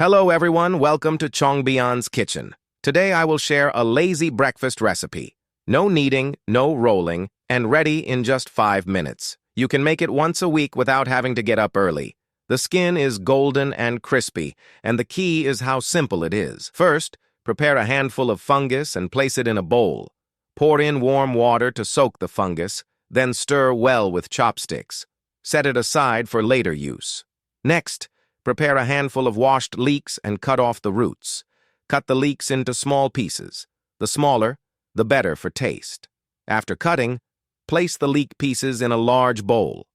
Hello everyone, welcome to Chongbion's Kitchen. Today I will share a lazy breakfast recipe. No kneading, no rolling, and ready in just 5 minutes. You can make it once a week without having to get up early. The skin is golden and crispy, and the key is how simple it is. First, prepare a handful of fungus and place it in a bowl. Pour in warm water to soak the fungus, then stir well with chopsticks. Set it aside for later use. Next, prepare a handful of washed leeks and cut off the roots. Cut the leeks into small pieces. The smaller, the better for taste. After cutting, place the leek pieces in a large bowl.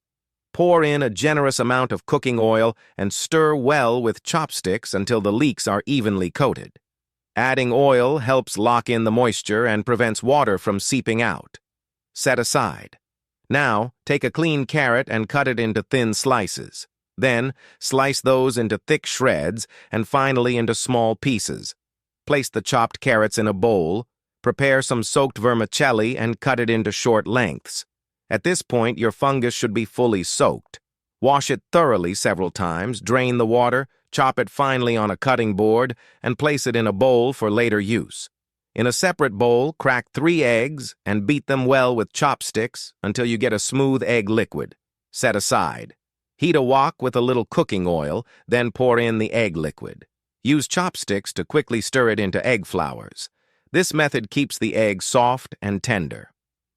Pour in a generous amount of cooking oil and stir well with chopsticks until the leeks are evenly coated. Adding oil helps lock in the moisture and prevents water from seeping out. Set aside. Now, take a clean carrot and cut it into thin slices. Then, slice those into thick shreds and finally into small pieces. Place the chopped carrots in a bowl. Prepare some soaked vermicelli and cut it into short lengths. At this point, your fungus should be fully soaked. Wash it thoroughly several times, drain the water, chop it finely on a cutting board, and place it in a bowl for later use. In a separate bowl, crack 3 eggs and beat them well with chopsticks until you get a smooth egg liquid. Set aside. Heat a wok with a little cooking oil, then pour in the egg liquid. Use chopsticks to quickly stir it into egg flowers. This method keeps the egg soft and tender.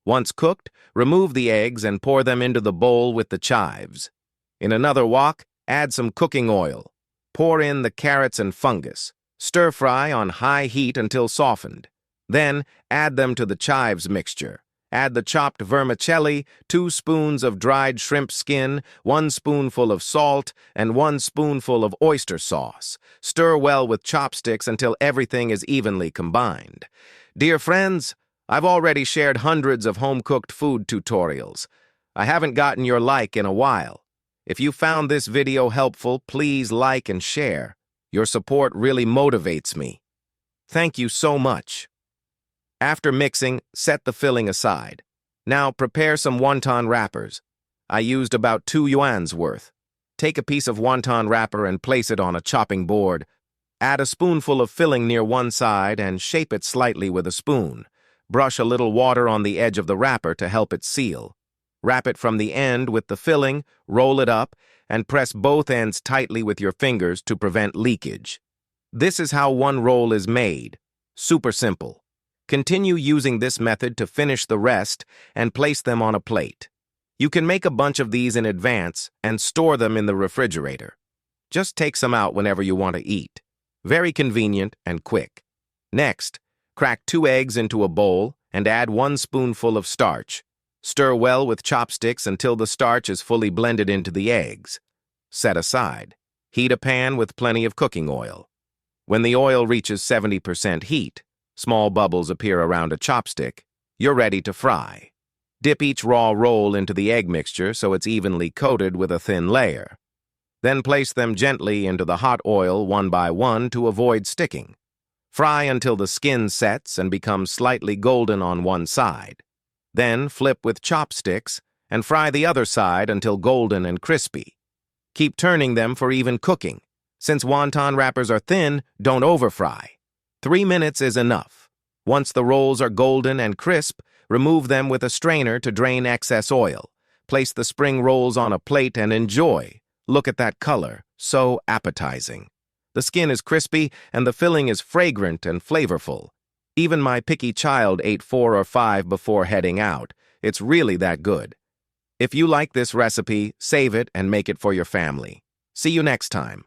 Once cooked, remove the eggs and pour them into the bowl with the chives. In another wok, add some cooking oil. Pour in the carrots and fungus. Stir fry on high heat until softened. Then, add them to the chives mixture. Add the chopped vermicelli, 2 spoons of dried shrimp skin, 1 spoonful of salt, and 1 spoonful of oyster sauce. Stir well with chopsticks until everything is evenly combined. Dear friends, I've already shared hundreds of home-cooked food tutorials. I haven't gotten your like in a while. If you found this video helpful, please like and share. Your support really motivates me. Thank you so much. After mixing, set the filling aside. Now prepare some wonton wrappers. I used about 2 yuan's worth. Take a piece of wonton wrapper and place it on a chopping board. Add a spoonful of filling near one side and shape it slightly with a spoon. Brush a little water on the edge of the wrapper to help it seal. Wrap it from the end with the filling, roll it up, and press both ends tightly with your fingers to prevent leakage. This is how one roll is made. Super simple. Continue using this method to finish the rest and place them on a plate. You can make a bunch of these in advance and store them in the refrigerator. Just take some out whenever you want to eat. Very convenient and quick. Next, crack 2 eggs into a bowl and add 1 spoonful of starch. Stir well with chopsticks until the starch is fully blended into the eggs. Set aside. Heat a pan with plenty of cooking oil. When the oil reaches 70% heat, small bubbles appear around a chopstick, you're ready to fry. Dip each raw roll into the egg mixture so it's evenly coated with a thin layer. Then place them gently into the hot oil one by one to avoid sticking. Fry until the skin sets and becomes slightly golden on one side. Then flip with chopsticks and fry the other side until golden and crispy. Keep turning them for even cooking. Since wonton wrappers are thin, don't over-fry. 3 minutes is enough. Once the rolls are golden and crisp, remove them with a strainer to drain excess oil. Place the spring rolls on a plate and enjoy. Look at that color, so appetizing. The skin is crispy and the filling is fragrant and flavorful. Even my picky child ate 4 or 5 before heading out. It's really that good. If you like this recipe, save it and make it for your family. See you next time.